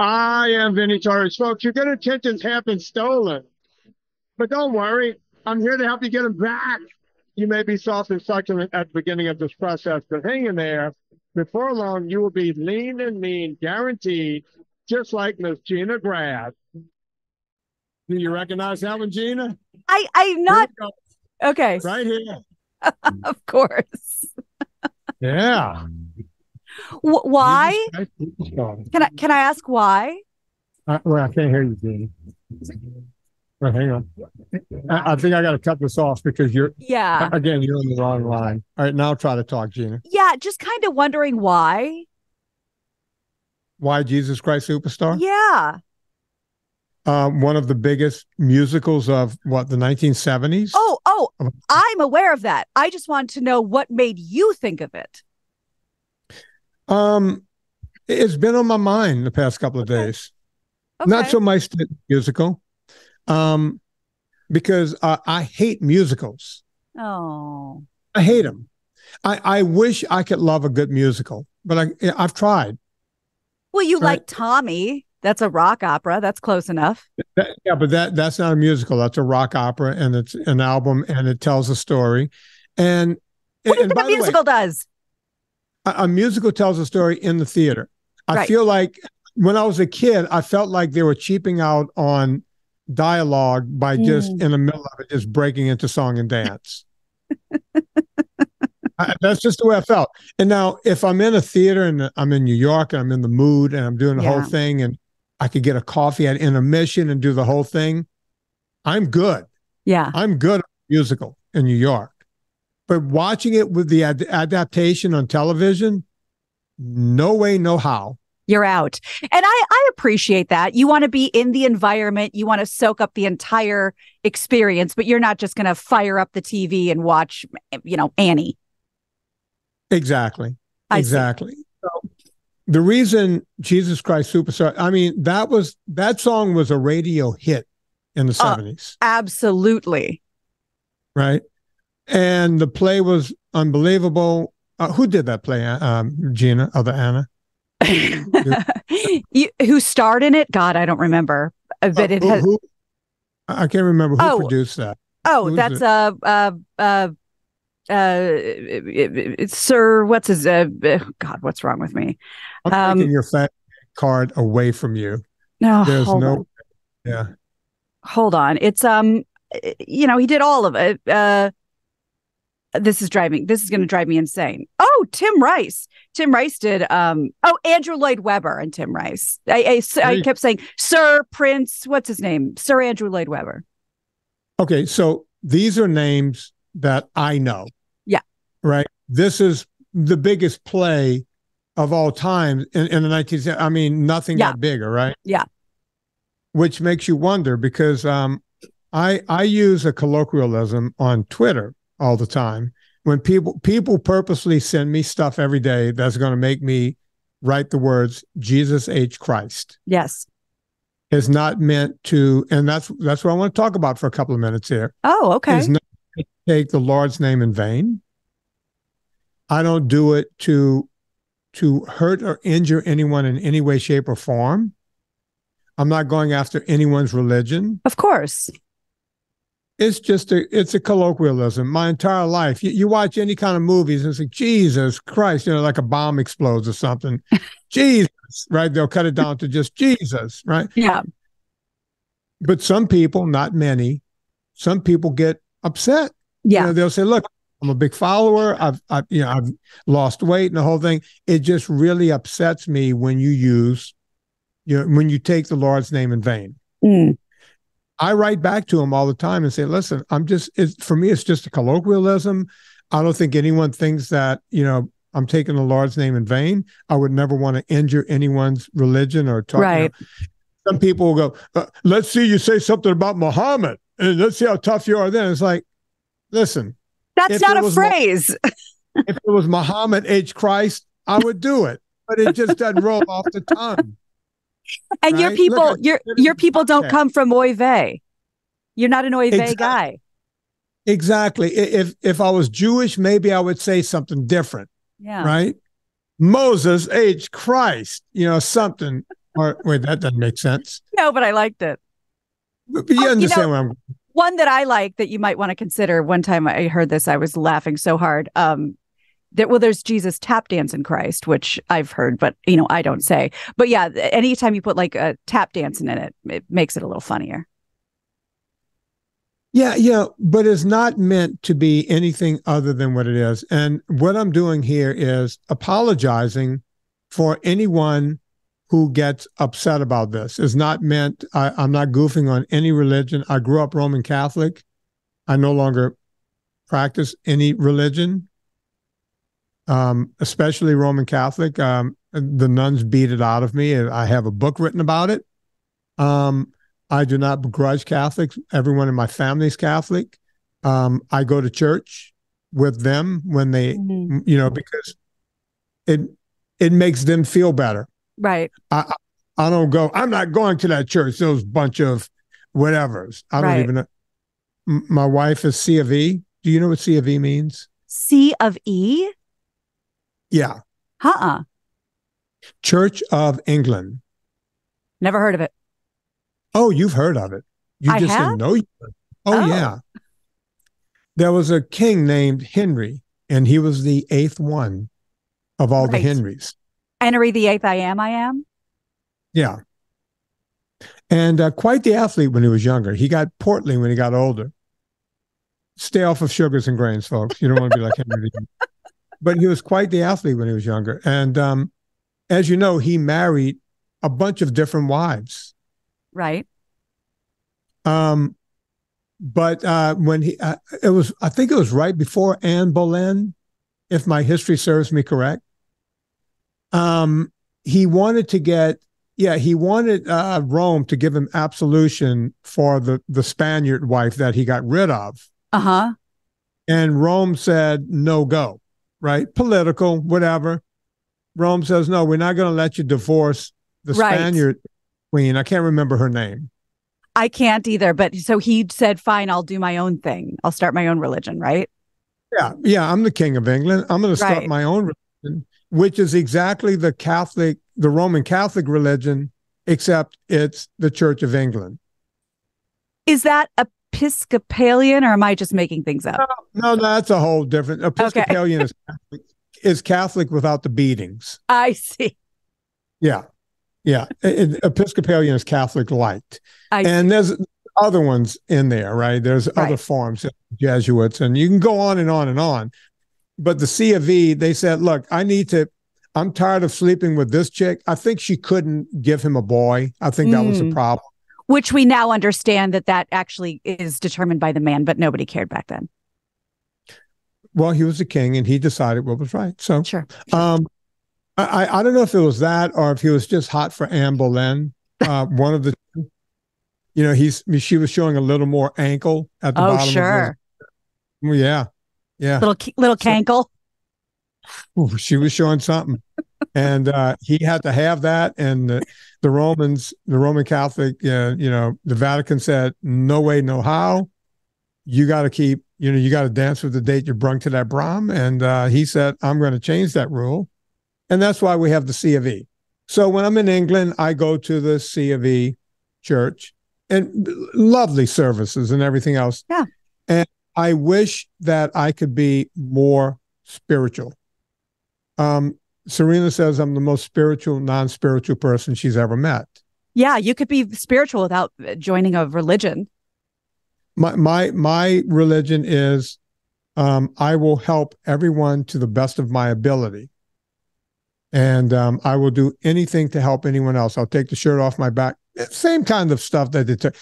I am Vinnie Tortorich. Folks, your good intentions have been stolen. But don't worry, I'm here to help you get them back. You may be soft and succulent at the beginning of this process, but hang in there. Before long, you will be lean and mean, guaranteed, just like Miss Gina Grad. Do you recognize that one, Gina? I'm Here not. we go. Okay. Right here. Of course. Yeah. Why? Can I ask why? Well, I can't hear you, Gina. Well, hang on. I think I got to cut this off because you're on the wrong line. All right, now try to talk, Gina. Yeah, just kind of wondering why. Why Jesus Christ Superstar? Yeah. One of the biggest musicals of the 1970s. Oh, I'm aware of that. I just want to know what made you think of it. It's been on my mind the past couple of days. Okay. Not so much the musical, because I hate musicals. Oh, I hate them. I wish I could love a good musical, but I've tried. Well, you like Tommy. That's a rock opera. That's close enough. Yeah, but that's not a musical. That's a rock opera, and it's an album, and it tells a story. And what do you think a musical does? A musical tells a story in the theater. I feel like when I was a kid, I felt like they were cheaping out on dialogue by just in the middle of it, just breaking into song and dance. That's just the way I felt. And now if I'm in a theater and I'm in New York and I'm in the mood and I'm doing the whole thing and I could get a coffee at intermission and do the whole thing, I'm good. Yeah. I'm good at musical in New York. But watching it with the adaptation on television, no way, no how. You're out. And I appreciate that. You want to be in the environment. You want to soak up the entire experience, but you're not just going to fire up the TV and watch, Annie. Exactly. Exactly. So the reason Jesus Christ Superstar, I mean, that song was a radio hit in the 70s. Absolutely. Right. And the play was unbelievable. Who did that play, Gina, other Anna? Who starred in it? God, I don't remember. But it has. I can't remember who produced that. Oh, that's it's Sir. What's his? God, what's wrong with me? I'm taking your fat card away from you. No, there's no. Yeah. Hold on. It's he did all of it. This is going to drive me insane. Oh, Tim Rice. Tim Rice did, Andrew Lloyd Webber and Tim Rice. I kept saying, Sir Prince, what's his name? Sir Andrew Lloyd Webber. Okay. So these are names that I know. Yeah. Right. This is the biggest play of all time in the 19th. I mean, nothing got bigger, right? Yeah. Which makes you wonder because, I use a colloquialism on Twitter all the time when people purposely send me stuff every day that's going to make me write the words Jesus H. Christ. Yes. Is not meant to, and that's what I want to talk about for a couple of minutes here. Oh, okay. Is not to take the Lord's name in vain. I don't do it to hurt or injure anyone in any way, shape, or form. I'm not going after anyone's religion. Of course. It's a colloquialism. My entire life, you watch any kind of movies and it's like, Jesus Christ, like a bomb explodes or something. Jesus, right? They'll cut it down to just Jesus, right? Yeah. But some people, not many, some people get upset. Yeah. They'll say, look, I'm a big follower. I've lost weight and the whole thing. It just really upsets me when when you take the Lord's name in vain. Mm. I write back to him all the time and say, listen, for me, it's just a colloquialism. I don't think anyone thinks that, I'm taking the Lord's name in vain. I would never want to injure anyone's religion or talk. Right. Some people will go, let's see you say something about Muhammad and let's see how tough you are then. It's like, listen. That's not a phrase. If it was Muhammad H. Christ, I would do it. But it just doesn't roll off the tongue. And right? your people don't come from Oy vey. You're not an Oy vey guy. Exactly. If I was Jewish, maybe I would say something different. Yeah. Right. Moses H. Christ, something. Or wait, that doesn't make sense. No, but I liked it. But you understand what I'm. One that I like that you might want to consider. One time I heard this, I was laughing so hard. There's Jesus tap dance in Christ, which I've heard, but I don't say. But yeah, anytime you put like a tap dancing in it, it makes it a little funnier. Yeah, but it's not meant to be anything other than what it is. And what I'm doing here is apologizing for anyone who gets upset about this. It's not meant, I'm not goofing on any religion. I grew up Roman Catholic. I no longer practice any religion, especially Roman Catholic. The nuns beat it out of me. I have a book written about it. I do not begrudge Catholics. Everyone in my family is Catholic. I go to church with them when they, because it makes them feel better. Right. I don't go, I'm not going to that church. Those bunch of whatevers. I don't even know. My wife is C of E. Do you know what C of E means? C of E? Yeah. Church of England. Never heard of it. Oh, you've heard of it. You just didn't know. Oh, yeah. There was a king named Henry, and he was the 8th one of all the Henrys. Henry the 8th, I am. Yeah. And quite the athlete when he was younger. He got portly when he got older. Stay off of sugars and grains, folks. You don't want to be like Henry. But he was quite the athlete when he was younger. And as you know, he married a bunch of different wives. Right. But when I think it was right before Anne Boleyn, if my history serves me correct. He wanted Rome to give him absolution for the Spaniard wife that he got rid of. And Rome said, no go, right? Political, whatever. Rome says, no, we're not going to let you divorce the Spaniard queen. I can't remember her name. I can't either. But so he said, fine, I'll do my own thing. I'll start my own religion, right? Yeah. I'm the king of England. I'm going to start my own religion, which is exactly the Roman Catholic religion, except it's the Church of England. Is that Episcopalian, or am I just making things up? No, that's a whole different. Episcopalian is Catholic without the beatings. I see. Yeah. Episcopalian is Catholic light. And there's other ones in there, right? There's other forms, Jesuits, and you can go on and on and on. But the C of E, they said, look, I'm tired of sleeping with this chick. I think she couldn't give him a boy. I think that was the problem. Which we now understand that actually is determined by the man, but nobody cared back then. Well, he was the king and he decided what was right. So, sure. I don't know if it was that or if he was just hot for Anne Boleyn. One of the, she was showing a little more ankle at the bottom. Oh, sure. Yeah. Little cankle. Ooh, she was showing something. And he had to have that. And the Roman Catholic, the Vatican said, no way, no how. You got to keep, you got to dance with the date you brung to that Brahm. And he said, I'm going to change that rule. And that's why we have the C of E. So when I'm in England, I go to the C of E church and lovely services and everything else. Yeah. And I wish that I could be more spiritual. Serena says I'm the most spiritual, non-spiritual person she's ever met. Yeah, you could be spiritual without joining a religion. My religion is I will help everyone to the best of my ability. And I will do anything to help anyone else. I'll take the shirt off my back. Same kind of stuff that they took.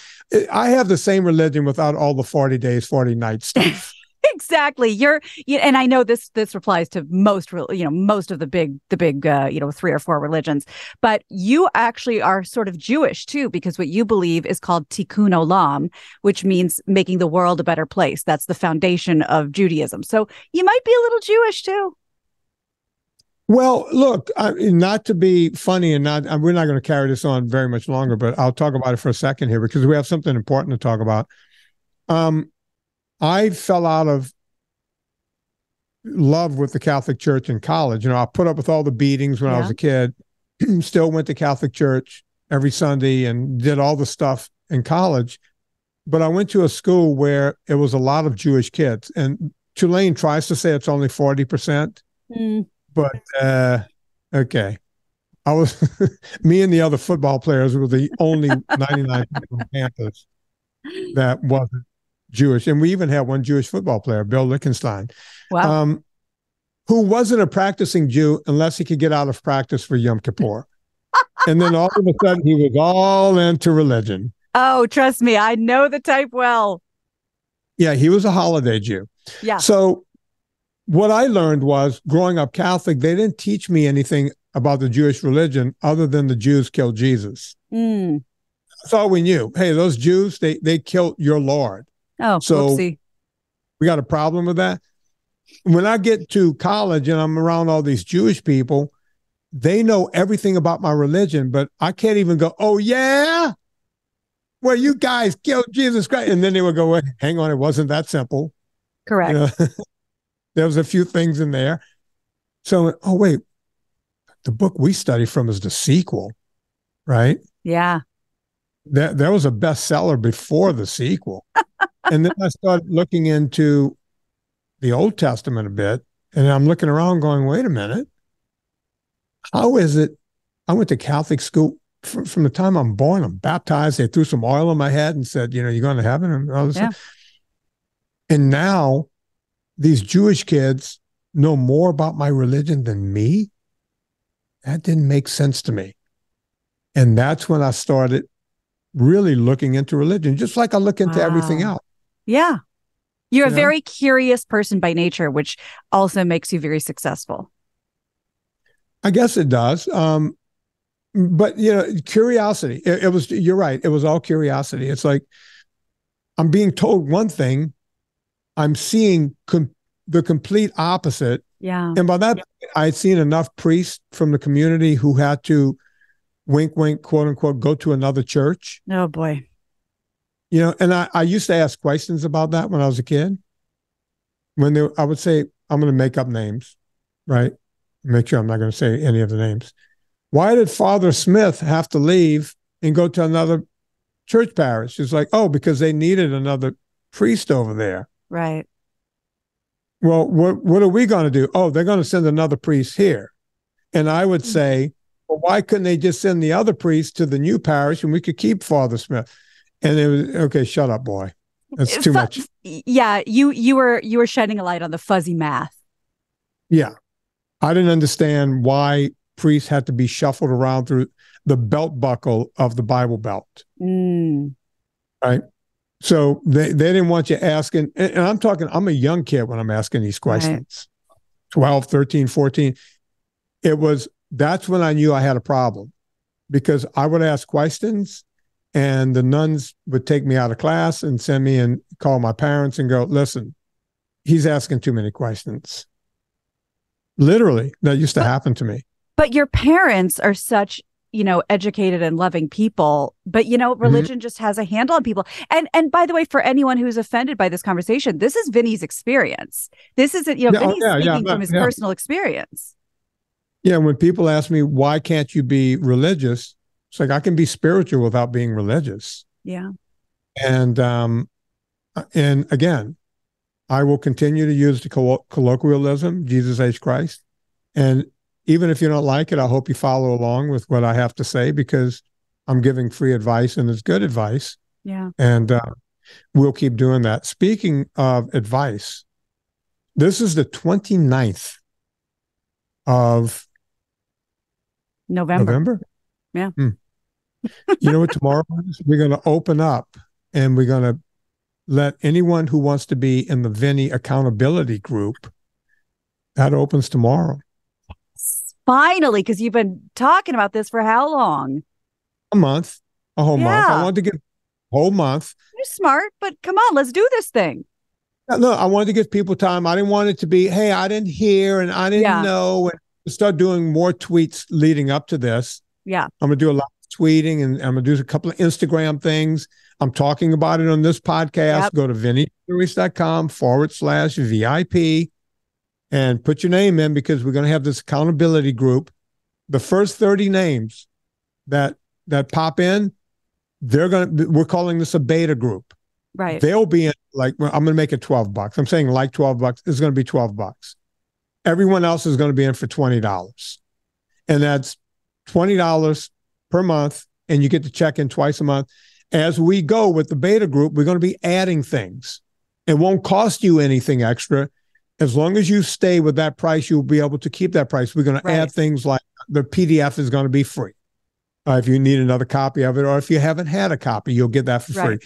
I have the same religion without all the 40 days, 40 nights stuff. Exactly. And I know this applies to most of the big 3 or 4 religions, but you actually are sort of Jewish too, because what you believe is called tikkun olam, which means making the world a better place. That's the foundation of Judaism. So you might be a little Jewish too. Well, look, not to be funny and we're not going to carry this on very much longer, but I'll talk about it for a second here because we have something important to talk about. I fell out of love with the Catholic Church in college. I put up with all the beatings when I was a kid, still went to Catholic church. every Sunday and did all the stuff in college. But I went to a school where it was a lot of Jewish kids. And Tulane tries to say it's only 40%. But, okay. I was, me and the other football players were the only 99 people on campus that wasn't Jewish. And we even had one Jewish football player, Bill Lichtenstein, Wow. who wasn't a practicing Jew unless he could get out of practice for Yom Kippur. And then all of a sudden he was all into religion. Oh, trust me, I know the type well. Yeah, he was a holiday Jew. Yeah. So what I learned was, growing up Catholic, they didn't teach me anything about the Jewish religion other than the Jews killed Jesus. That's all we knew. Hey, those Jews, they killed your Lord. Oh, so whoopsie. We got a problem with that. When I get to college and I'm around all these Jewish people, they know everything about my religion, but I can't even go, oh, yeah? Well, you guys killed Jesus Christ. And then they would go, well, hang on, it wasn't that simple. Correct. You know, there was a few things in there. So, oh, wait, the book we study from is the sequel, right? Yeah. There was a bestseller before the sequel. And then I started looking into the Old Testament a bit, and I'm looking around going, wait a minute. How is it? I went to Catholic school from the time I'm born. I'm baptized. They threw some oil on my head and said, you know, you're going to heaven. And all this stuff. And now these Jewish kids know more about my religion than me. That didn't make sense to me. And that's when I started really looking into religion, just like I look into everything else. Yeah. You're a very curious person by nature, which also makes you very successful. I guess it does. But, you know, curiosity, it was, you're right. It was all curiosity. It's like, I'm being told one thing, I'm seeing the complete opposite. Yeah. And by that, I'd seen enough priests from the community who had to wink, wink, quote unquote, go to another church. Oh, boy. You know, and I used to ask questions about that when I was a kid. I would say, I'm going to make up names, right? Make sure I'm not going to say any of the names. Why did Father Smith have to leave and go to another church parish? It's like, oh, because they needed another priest over there. Right. Well, what are we going to do? Oh, they're going to send another priest here. And I would say, well, why couldn't they just send the other priest to the new parish and we could keep Father Smith? And it was, okay, shut up, boy. That's too much. Yeah, you were shedding a light on the fuzzy math. Yeah. I didn't understand why priests had to be shuffled around through the belt buckle of the Bible Belt. Right? So they didn't want you asking, and I'm a young kid when I'm asking these questions. Right. 12, 13, 14. That's when I knew I had a problem, because I would ask questions and the nuns would take me out of class and send me and call my parents and go, listen, he's asking too many questions. Literally, that used to happen to me. But your parents are such, educated and loving people. But, religion just has a handle on people. And by the way, for anyone who's offended by this conversation, this is Vinnie's experience. This isn't, Vinnie's speaking from his personal experience. Yeah, when people ask me, why can't you be religious? It's like, I can be spiritual without being religious. Yeah. And again, I will continue to use the colloquialism, Jesus H. Christ. And even if you don't like it, I hope you follow along with what I have to say, because I'm giving free advice and it's good advice. Yeah. And we'll keep doing that. Speaking of advice, this is the 29th of November? Yeah. You know what tomorrow is? We're going to open up and we're going to let anyone who wants to be in the Vinnie accountability group, that opens tomorrow. Finally, because you've been talking about this for how long? A whole month. I wanted to give a whole month. You're smart, but come on, let's do this thing. No, I wanted to give people time. I didn't want it to be, hey, I didn't hear and I didn't know. And start doing more tweets leading up to this. Yeah. I'm going to do a lot of tweeting and I'm going to do a couple of Instagram things. I'm talking about it on this podcast. Yep. Go to vinnietortorich.com/VIP and put your name in, because we're going to have this accountability group. The first 30 names that that pop in, we're calling this a beta group. Right. They'll be in, like, well, I'm going to make it $12. I'm saying like $12. It's going to be $12. Everyone else is going to be in for $20. And that's $20 per month. And you get to check in twice a month. As we go with the beta group, we're going to be adding things. It won't cost you anything extra. As long as you stay with that price, you'll be able to keep that price. We're going to add things like the PDF is going to be free. If you need another copy of it, or if you haven't had a copy, you'll get that for free.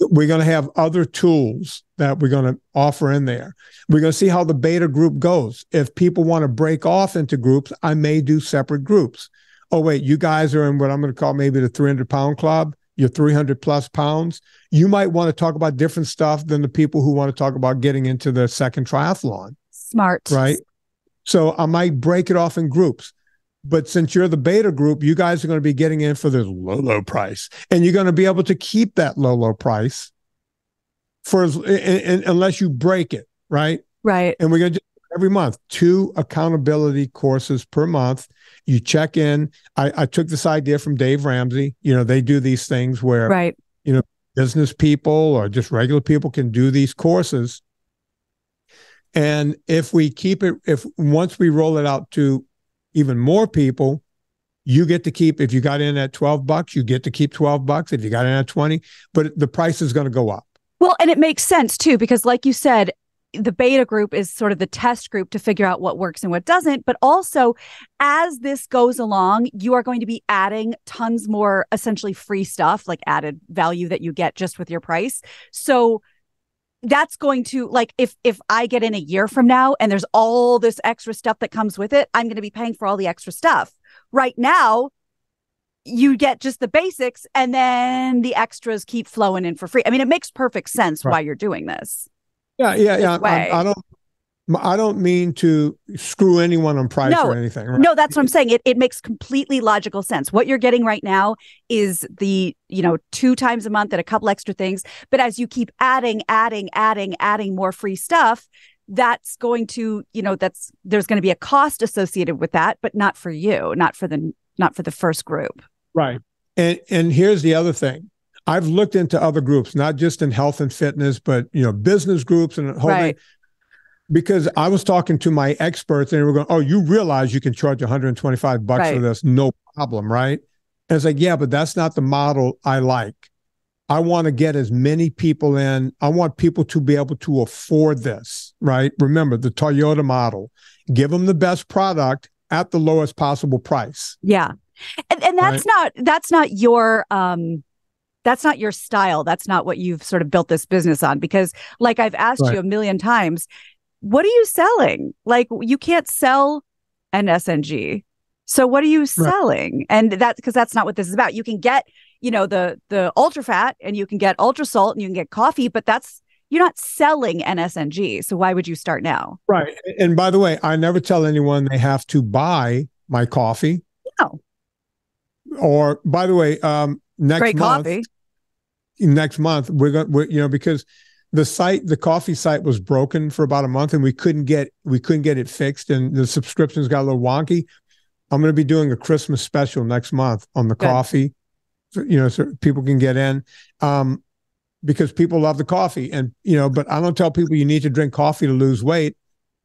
We're going to have other tools that we're going to offer in there. We're going to see how the beta group goes. If people want to break off into groups, I may do separate groups. Oh, wait, you guys are in what I'm going to call maybe the 300-pound club. You're 300 plus pounds. You might want to talk about different stuff than the people who want to talk about getting into the second triathlon. Smart. Right? So I might break it off in groups. But since you're the beta group, you guys are going to be getting in for this low price. And you're going to be able to keep that low price for unless you break it, right? Right. And we're going to do every month, 2 accountability courses per month. You check in. I took this idea from Dave Ramsey. They do these things where, business people or just regular people can do these courses. And if we keep it, once we roll it out to even more people, you get to keep, if you got in at $12, you get to keep $12 if you got in at 20, but the price is going to go up. Well, and it makes sense too, because like you said, the beta group is sort of the test group to figure out what works and what doesn't. But also, as this goes along, you are going to be adding tons more essentially free stuff, like added value that you get just with your price. So that's going to, like, if I get in a year from now and there's all this extra stuff that comes with it, I'm going to be paying for all the extra stuff. Right now, you get just the basics and then the extras keep flowing in for free. I mean, it makes perfect sense why you're doing this. Yeah. I don't mean to screw anyone on price or anything. Right? No, that's what I'm saying. It makes completely logical sense. What you're getting right now is the, 2 times a month and a couple extra things. But as you keep adding more free stuff, that's going to, there's going to be a cost associated with that, but not for you, not for the first group. Right. And here's the other thing. I've looked into other groups, not just in health and fitness, but, business groups and the whole thing. Because I was talking to my experts and they were going, oh, you realize you can charge $125 for this, no problem, right? And it's like, yeah, but that's not the model I like. I want to get as many people in. I want people to be able to afford this, right? Remember the Toyota model. Give them the best product at the lowest possible price. Yeah. And that's not your style. That's not what you've sort of built this business on, because like I've asked you a million times, what are you selling? Like, you can't sell NSNG. So what are you selling? And because that's not what this is about. You can get, the ultra fat and you can get ultra salt and you can get coffee, but you're not selling NSNG. So why would you start now? Right. And by the way, I never tell anyone they have to buy my coffee. No. Or by the way, next month, we're because the coffee site was broken for about a month and we couldn't get it fixed and the subscriptions got a little wonky. I'm going to be doing a Christmas special next month on the coffee, so people can get in, because people love the coffee and, but I don't tell people you need to drink coffee to lose weight.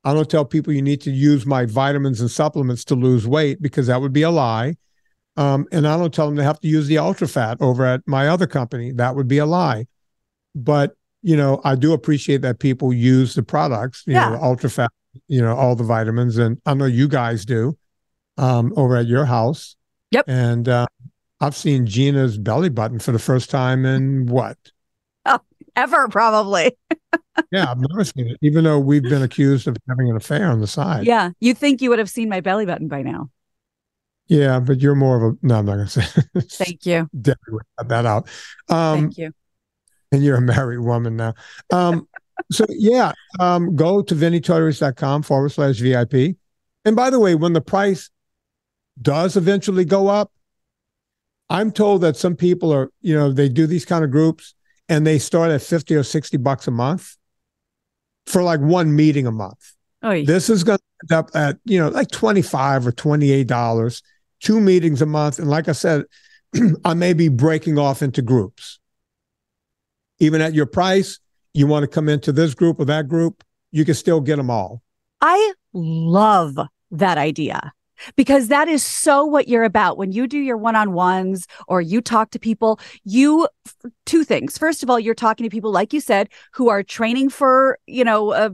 I don't tell people you need to use my vitamins and supplements to lose weight, because that would be a lie. And I don't tell them they have to use the ultra fat over at my other company. That would be a lie. But I do appreciate that people use the products, the ultra fat, all the vitamins. And I know you guys do over at your house. Yep. And I've seen Gina's belly button for the first time in what? Oh, ever, probably. Yeah, I've never seen it, even though we've been accused of having an affair on the side. Yeah. You'd think you would have seen my belly button by now. Yeah, but you're more of a, no, I'm not going to say. Thank you. Definitely cut that out. Thank you. And you're a married woman now. So yeah, go to VinnieTortorich.com/VIP. And by the way, when the price does eventually go up, I'm told that some people are, they do these kind of groups and they start at $50 or $60 a month for like one meeting a month. Oy. This is going to end up at, like $25 or $28, 2 meetings a month. And like I said, I may be breaking off into groups. Even at your price, you want to come into this group or that group, you can still get them all. I love that idea because that is so what you're about. When you do your one-on-ones or you talk to people, two things. First of all, you're talking to people, like you said, who are training for, a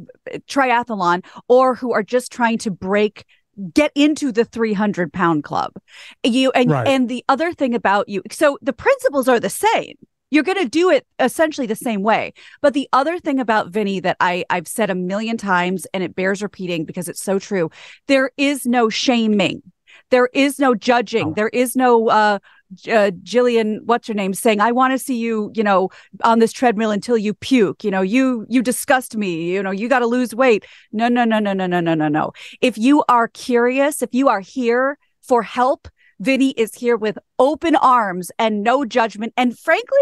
triathlon or who are just trying to get into the 300-pound club. And the other thing about you, so the principles are the same. You're going to do it essentially the same way. But the other thing about Vinnie that I've said a million times, and it bears repeating because it's so true, there is no shaming. There is no judging. There is no Jillian, what's her name, saying, I want to see you, on this treadmill until you puke. You disgust me. You got to lose weight. No. If you are curious, if you are here for help, Vinnie is here with open arms and no judgment. And frankly,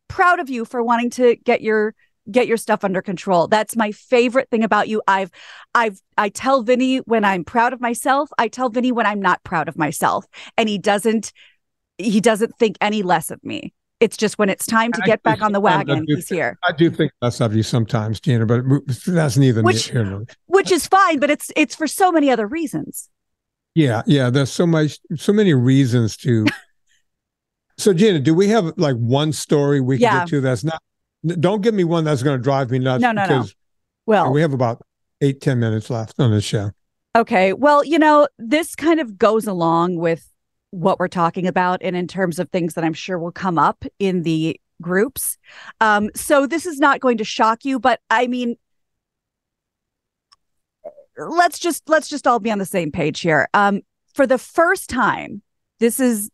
proud of you for wanting to get your stuff under control. That's my favorite thing about you. I tell Vinnie when I'm proud of myself. I tell Vinnie when I'm not proud of myself. And he doesn't think any less of me. It's just when it's time to get back on the wagon, he's here. I do think less of you sometimes, Gina, but that's neither here nor there. Which is fine, but it's for so many other reasons. Yeah. There's so many reasons to. So, Gina, do we have one story we can get to that's not? Don't give me one that's going to drive me nuts. No. Well, we have about 8-10 minutes left on this show. Okay. Well, this kind of goes along with what we're talking about, and in terms of things that I'm sure will come up in the groups. So this is not going to shock you, but I mean, let's just all be on the same page here. For the first time, this is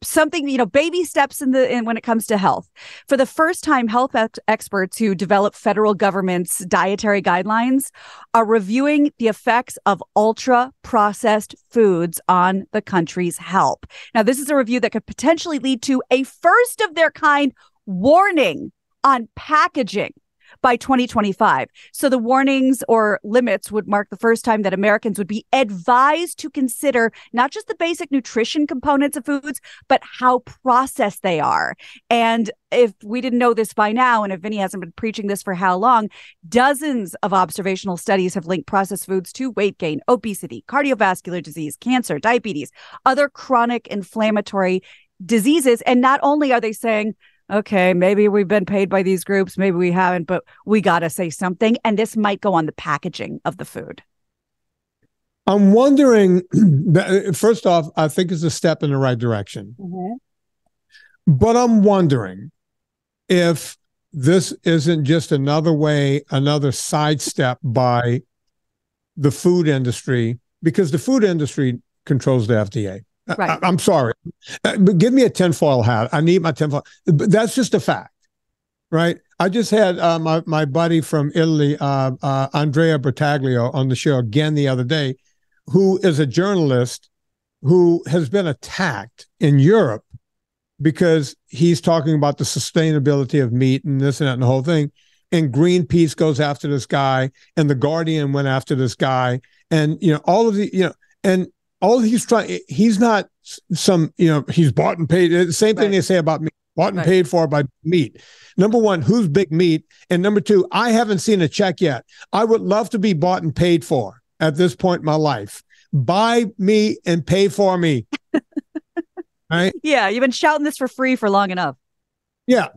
something, baby steps in when it comes to health. For the first time, health experts who develop federal government's dietary guidelines are reviewing the effects of ultra-processed foods on the country's health. Now, this is a review that could potentially lead to a first-of-their-kind warning on packaging by 2025. So the warnings or limits would mark the first time that Americans would be advised to consider not just the basic nutrition components of foods, but how processed they are. And if we didn't know this by now, and if Vinnie hasn't been preaching this for how long, dozens of observational studies have linked processed foods to weight gain, obesity, cardiovascular disease, cancer, diabetes, other chronic inflammatory diseases. And not only are they saying, okay, maybe we've been paid by these groups, maybe we haven't, but we got to say something. And this might go on the packaging of the food. I'm wondering, first off, I think it's a step in the right direction. Mm-hmm. But I'm wondering if this isn't just another sidestep by the food industry, because the food industry controls the FDA. Right. I'm sorry, but give me a tinfoil hat. I need my tinfoil. But that's just a fact, right? I just had my buddy from Italy, Andrea Bertaglio, on the show again the other day, who is a journalist who has been attacked in Europe because he's talking about the sustainability of meat and this and that and the whole thing. And Greenpeace goes after this guy, and The Guardian went after this guy, and all of the and all he's trying, he's not some, he's bought and paid. The same thing they say about meat, bought and paid for by meat. Number one, who's big meat? And number two, I haven't seen a check yet. I would love to be bought and paid for at this point in my life. Buy me and pay for me. Right? Yeah, you've been shouting this for free for long enough. Yeah,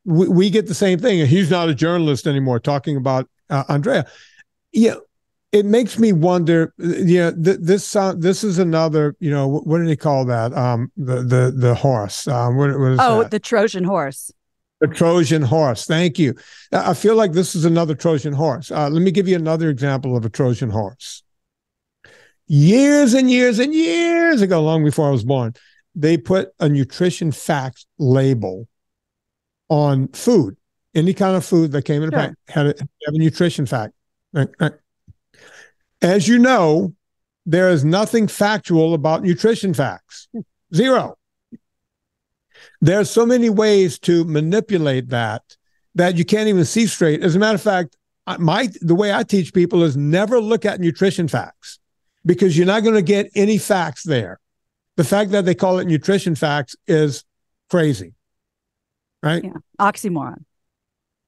we get the same thing. He's not a journalist anymore talking about Andrea. Yeah. It makes me wonder. This is another. What do they call that? The horse. What is that? The Trojan Horse. The Trojan Horse. Thank you. I feel like this is another Trojan Horse. Let me give you another example of a Trojan Horse. Years and years and years ago, long before I was born, they put a nutrition fact label on food. Any kind of food that came in a pack had a nutrition fact. Right. As you know, there is nothing factual about nutrition facts. Zero. There are so many ways to manipulate that you can't even see straight. As a matter of fact, the way I teach people is never look at nutrition facts, because you're not going to get any facts there. The fact that they call it nutrition facts is crazy, right? Yeah. Oxymoron.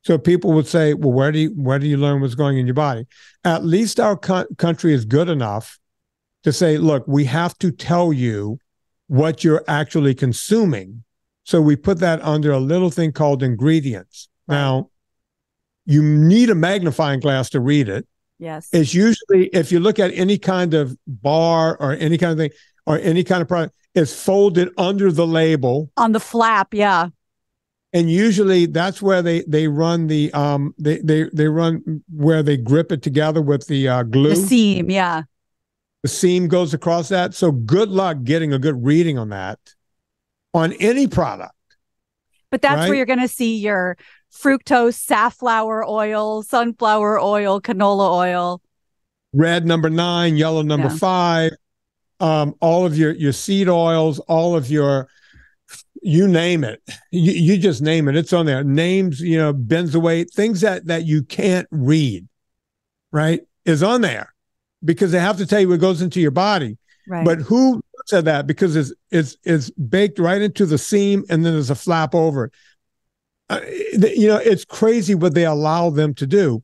So people would say, well, where do you learn what's going in your body? At least our country is good enough to say, look, we have to tell you what you're actually consuming. So we put that under a little thing called ingredients. Right. Now, you need a magnifying glass to read it. Yes. It's usually, if you look at any kind of bar or any kind of thing or any kind of product, it's folded under the label. On the flap, yeah. And usually that's where they run the they run where they grip it together with the glue. The seam, yeah. The seam goes across that. So good luck getting a good reading on that on any product. But that's where you're going to see your fructose, safflower oil, sunflower oil, canola oil. Red number 9, yellow number 5, all of your seed oils, all of your, you name it. You just name it. It's on there. Names, benzoate, things that you can't read, right, is on there because they have to tell you what goes into your body. Right. But who looks at that? Because it's baked right into the seam and then there's a flap over it. It's crazy what they allow them to do.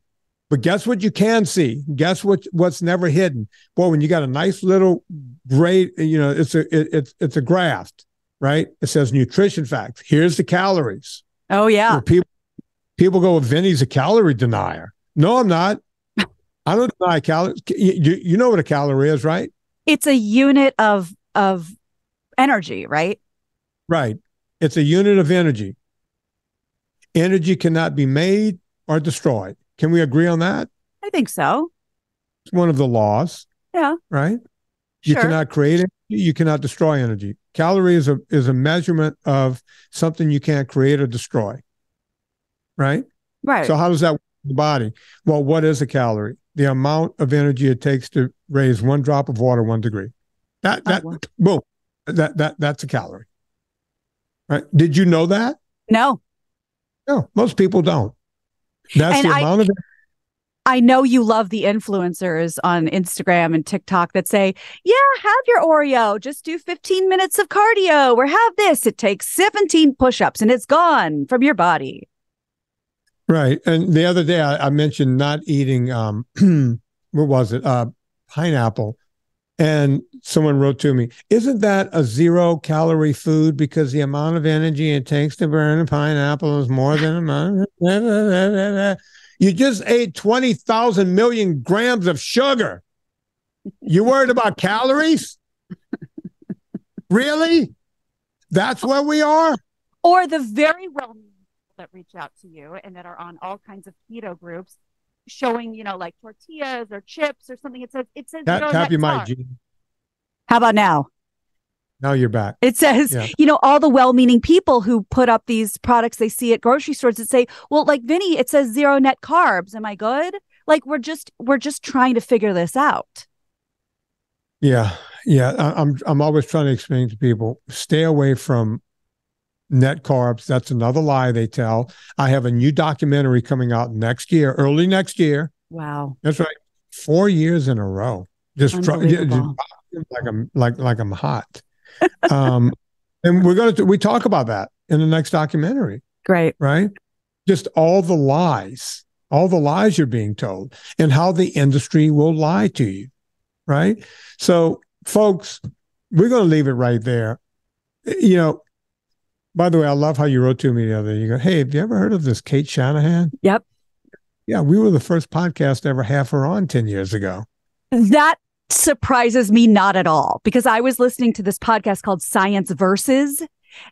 But guess what you can see? Guess what's never hidden? Boy, when you got a nice little grade, it's a graft, right? It says nutrition facts. Here's the calories. Oh yeah. People go, well, Vinnie's a calorie denier. No, I'm not. I don't deny calories. You know what a calorie is, right? It's a unit of energy, right? Right. It's a unit of energy. Energy cannot be made or destroyed. Can we agree on that? I think so. It's one of the laws. Yeah. Right? You cannot create energy. You cannot destroy energy. Calorie is a measurement of something you can't create or destroy. Right? Right. So how does that work in the body? Well, what is a calorie? The amount of energy it takes to raise 1 drop of water 1 degree. Boom. That's a calorie. Right? Did you know that? No. No, most people don't. That's the amount of it. I know you love the influencers on Instagram and TikTok that say, yeah, have your Oreo. Just do 15 minutes of cardio or have this. It takes 17 push-ups and it's gone from your body. Right. And the other day I mentioned not eating, what was it? Pineapple. And someone wrote to me, isn't that a 0-calorie food because the amount of energy it takes to burn a pineapple is more than amount of... You just ate 20,000 million grams of sugar. You worried about calories? Really? That's where we are? Or the very well-meaning people that reach out to you and that are on all kinds of keto groups showing, like tortillas or chips or something. It says tap your mic, Gina. How about now? Now you're back. It says, all the well-meaning people who put up these products they see at grocery stores that say, well, like Vinnie, it says 0 net carbs. Am I good? Like we're just trying to figure this out. Yeah. I'm always trying to explain to people, stay away from net carbs. That's another lie they tell. I have a new documentary coming out early next year. Wow. That's right. 4 years in a row. Just like I'm hot. And we talk about that in the next documentary. Great. Right? Just all the lies you're being told and how the industry will lie to you. Right? So folks, we're going to leave it right there. By the way, I love how you wrote to me the other day. You go, hey, have you ever heard of this Cate Shanahan? Yep. Yeah, we were the first podcast to ever have her on 10 years ago. That surprises me not at all, because I was listening to this podcast called Science Versus,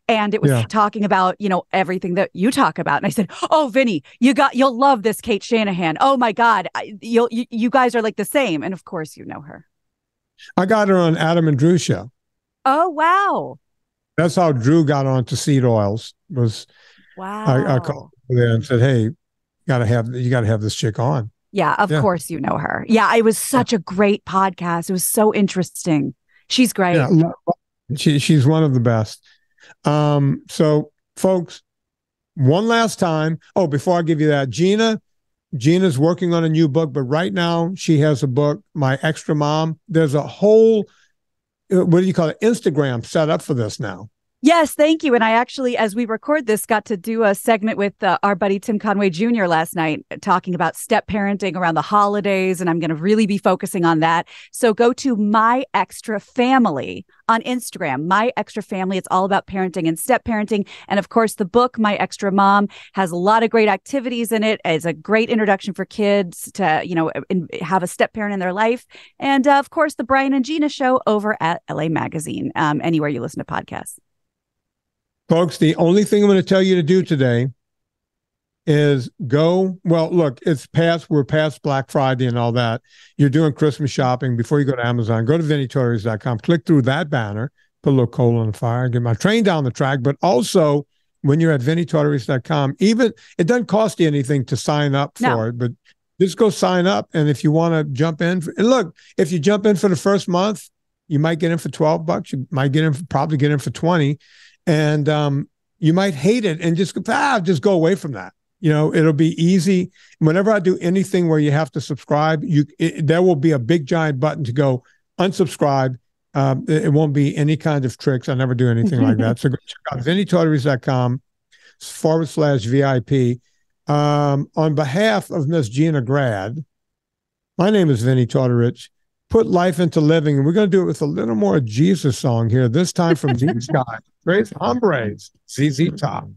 and it was talking about, everything that you talk about. And I said, oh, Vinnie, you'll love this Cate Shanahan. Oh my God, you guys are like the same. And of course, you know her. I got her on Adam and Drew's show. Oh, wow. That's how Drew got onto seed oils. Wow. I called her there and said, hey, you gotta have this chick on. Yeah, of course you know her. Yeah, it was such a great podcast. It was so interesting. She's great. Yeah, she's one of the best. So folks, one last time. Oh, before I give you that, Gina's working on a new book, but right now she has a book, My Extra Mom. There's a whole what do you call it? Instagram set up for this now. Yes, thank you. And I actually, as we record this, got to do a segment with our buddy Tim Conway Jr. last night, talking about step parenting around the holidays. And I'm going to really be focusing on that. So go to My Extra Family on Instagram, My Extra Family. It's all about parenting and step parenting. And of course, the book, My Extra Mom, has a lot of great activities in it. It's a great introduction for kids to, have a step parent in their life. And of course, the Brian and Gina show over at LA Magazine, anywhere you listen to podcasts. Folks, the only thing I'm going to tell you to do today is go. Well, look, we're past Black Friday and all that. You're doing Christmas shopping. Before you go to Amazon, go to VinnieTortorich.com, click through that banner, put a little coal on the fire, get my train down the track. But also, when you're at VinnieTortorich.com, even it doesn't cost you anything to sign up for it, but just go sign up. And if you want to jump in, and look, if you jump in for the first month, you might get in for $12. You might probably get in for 20. And you might hate it and just go away from that. It'll be easy. Whenever I do anything where you have to subscribe, there will be a big giant button to go unsubscribe. It won't be any kind of tricks. I never do anything like that. So go check out VinnieTortorich.com/VIP. On behalf of Miss Gina Grad, my name is Vinnie Tortorich. Put life into living, and we're going to do it with a little more Jesus song here, this time from these guys. Great hombres, ZZ Top.